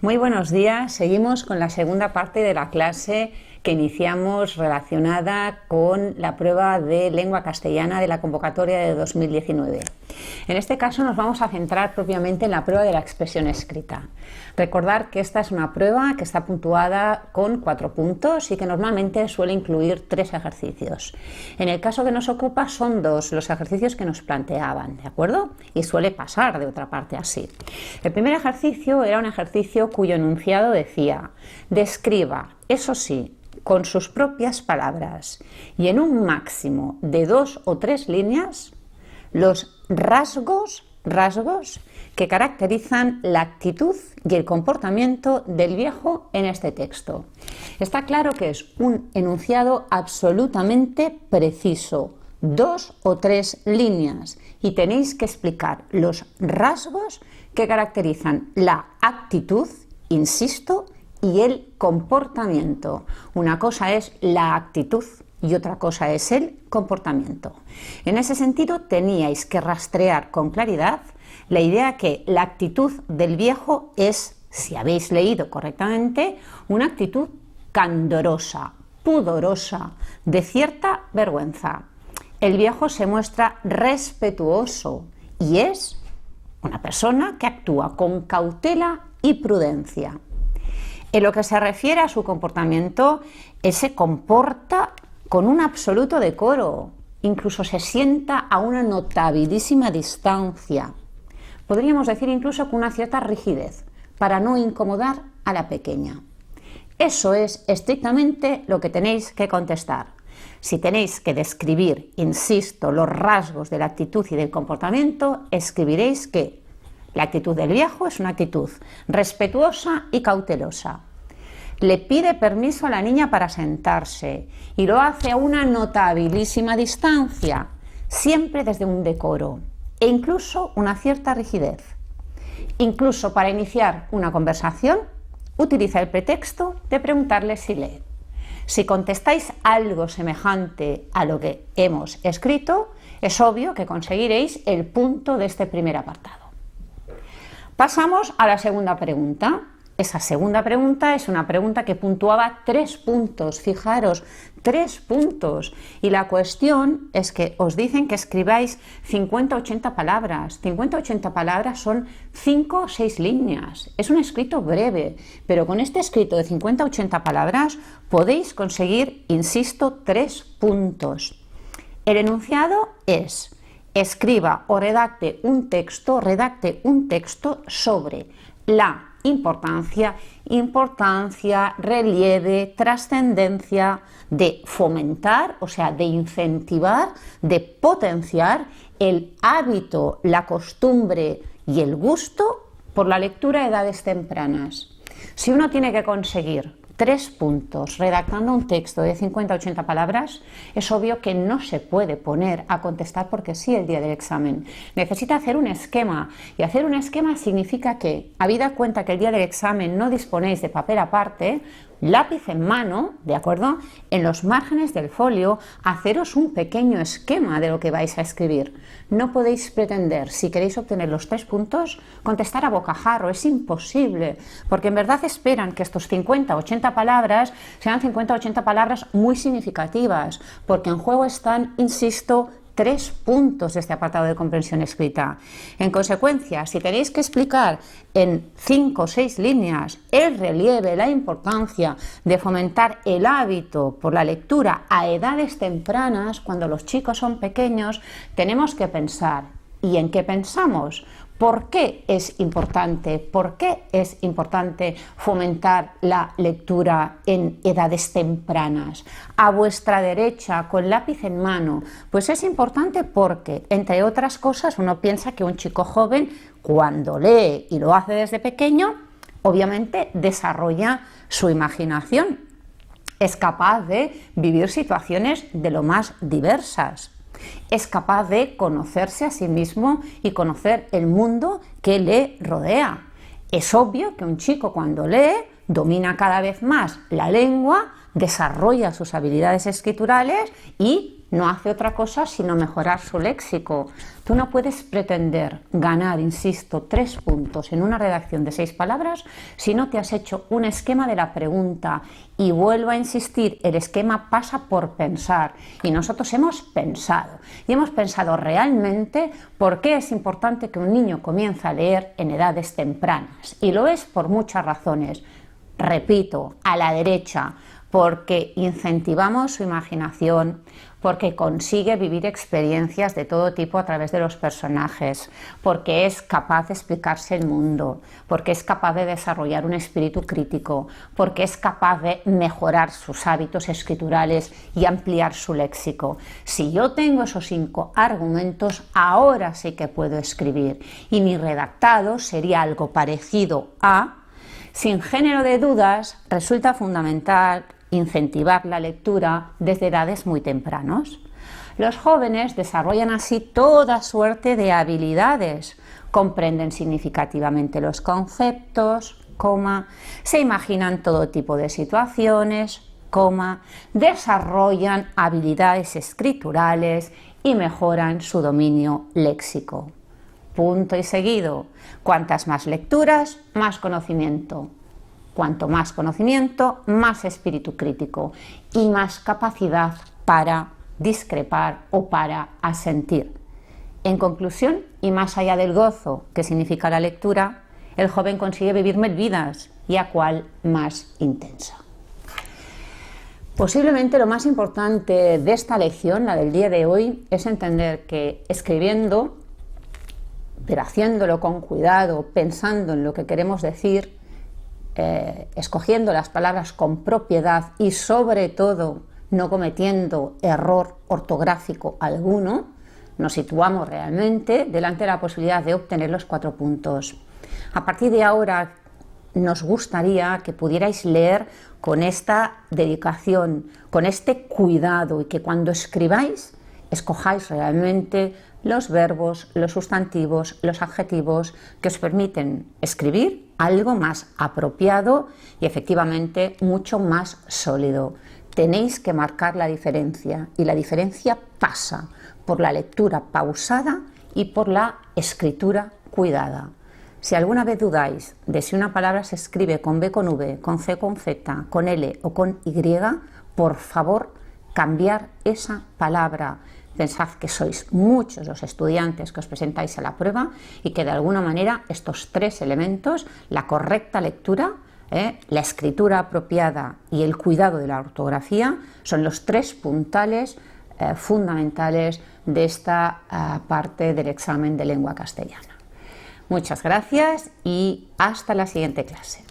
Muy buenos días, seguimos con la segunda parte de la clase que iniciamos relacionada con la prueba de lengua castellana de la convocatoria de 2019. En este caso nos vamos a centrar propiamente en la prueba de la expresión escrita. Recordar que esta es una prueba que está puntuada con 4 puntos y que normalmente suele incluir 3 ejercicios. En el caso que nos ocupa son 2 los ejercicios que nos planteaban, ¿de acuerdo? Y suele pasar de otra parte así. El primer ejercicio era un ejercicio cuyo enunciado decía: describa, eso sí, con sus propias palabras y en un máximo de 2 o 3 líneas, los rasgos que caracterizan la actitud y el comportamiento del viejo en este texto. Está claro que es un enunciado absolutamente preciso, 2 o 3 líneas, y tenéis que explicar los rasgos que caracterizan la actitud, insisto, y el comportamiento. Una cosa es la actitud y otra cosa es el comportamiento. En ese sentido, teníais que rastrear con claridad la idea que la actitud del viejo es, si habéis leído correctamente, una actitud candorosa, pudorosa, de cierta vergüenza. El viejo se muestra respetuoso y es una persona que actúa con cautela y prudencia. En lo que se refiere a su comportamiento, él se comporta con un absoluto decoro, incluso se sienta a una notabilísima distancia. Podríamos decir incluso con una cierta rigidez, para no incomodar a la pequeña. Eso es estrictamente lo que tenéis que contestar. Si tenéis que describir, insisto, los rasgos de la actitud y del comportamiento, escribiréis que la actitud del viejo es una actitud respetuosa y cautelosa. Le pide permiso a la niña para sentarse y lo hace a una notabilísima distancia, siempre desde un decoro e incluso una cierta rigidez. Incluso para iniciar una conversación, utiliza el pretexto de preguntarle si lee. Si contestáis algo semejante a lo que hemos escrito, es obvio que conseguiréis el punto de este primer apartado. Pasamos a la segunda pregunta. Esa segunda pregunta es una pregunta que puntuaba 3 puntos, fijaros, 3 puntos. Y la cuestión es que os dicen que escribáis 50-80 palabras. 50-80 palabras son 5 o 6 líneas. Es un escrito breve, pero con este escrito de 50-80 palabras podéis conseguir, insisto, 3 puntos. El enunciado es: escriba o redacte un texto sobre la importancia, relieve, trascendencia de fomentar, o sea, de incentivar, de potenciar el hábito, la costumbre y el gusto por la lectura a edades tempranas. Si uno tiene que conseguir 3 puntos redactando un texto de 50-80 palabras, es obvio que no se puede poner a contestar porque sí el día del examen. Necesita hacer un esquema, y hacer un esquema significa que, habida cuenta que el día del examen no disponéis de papel aparte, lápiz en mano, ¿de acuerdo? En los márgenes del folio, haceros un pequeño esquema de lo que vais a escribir. No podéis pretender, si queréis obtener los 3 puntos, contestar a bocajarro, es imposible, porque en verdad esperan que estos 50-80 palabras sean 50-80 palabras muy significativas, porque en juego están, insisto, 3 puntos de este apartado de comprensión escrita. En consecuencia, si tenéis que explicar en 5 o 6 líneas el relieve, la importancia de fomentar el hábito por la lectura a edades tempranas, cuando los chicos son pequeños, tenemos que pensar. ¿Y en qué pensamos? ¿Por qué es importante? ¿Por qué es importante fomentar la lectura en edades tempranas? A vuestra derecha, con lápiz en mano, pues es importante porque, entre otras cosas, uno piensa que un chico joven, cuando lee y lo hace desde pequeño, obviamente desarrolla su imaginación. Es capaz de vivir situaciones de lo más diversas. Es capaz de conocerse a sí mismo y conocer el mundo que le rodea. Es obvio que un chico cuando lee domina cada vez más la lengua, desarrolla sus habilidades escriturales y no hace otra cosa sino mejorar su léxico. Tú no puedes pretender ganar, insisto, 3 puntos en una redacción de 6 palabras si no te has hecho un esquema de la pregunta. Y vuelvo a insistir, el esquema pasa por pensar. Y nosotros hemos pensado. Y hemos pensado realmente por qué es importante que un niño comience a leer en edades tempranas. Y lo es por muchas razones. Repito, a la derecha, porque incentivamos su imaginación, porque consigue vivir experiencias de todo tipo a través de los personajes, porque es capaz de explicarse el mundo, porque es capaz de desarrollar un espíritu crítico, porque es capaz de mejorar sus hábitos escriturales y ampliar su léxico. Si yo tengo esos 5 argumentos, ahora sí que puedo escribir, y mi redactado sería algo parecido a: sin género de dudas, resulta fundamental incentivar la lectura desde edades muy tempranas. Los jóvenes desarrollan así toda suerte de habilidades, comprenden significativamente los conceptos, se imaginan todo tipo de situaciones, desarrollan habilidades escriturales y mejoran su dominio léxico. Punto y seguido. Cuantas más lecturas, más conocimiento. Cuanto más conocimiento, más espíritu crítico y más capacidad para discrepar o para asentir. En conclusión, y más allá del gozo que significa la lectura, el joven consigue vivir 1000 vidas, y a cuál más intensa. Posiblemente lo más importante de esta lección, la del día de hoy, es entender que escribiendo, pero haciéndolo con cuidado, pensando en lo que queremos decir, escogiendo las palabras con propiedad y sobre todo no cometiendo error ortográfico alguno, nos situamos realmente delante de la posibilidad de obtener los 4 puntos. A partir de ahora nos gustaría que pudierais leer con esta dedicación, con este cuidado, y que cuando escribáis escojáis realmente los verbos, los sustantivos, los adjetivos que os permiten escribir algo más apropiado y efectivamente mucho más sólido. Tenéis que marcar la diferencia, y la diferencia pasa por la lectura pausada y por la escritura cuidada. Si alguna vez dudáis de si una palabra se escribe con B con V, con C con Z, con L o con Y, por favor, cambiar esa palabra. Pensad que sois muchos los estudiantes que os presentáis a la prueba y que de alguna manera estos 3 elementos, la correcta lectura, la escritura apropiada y el cuidado de la ortografía, son los 3 puntales fundamentales de esta parte del examen de lengua castellana. Muchas gracias y hasta la siguiente clase.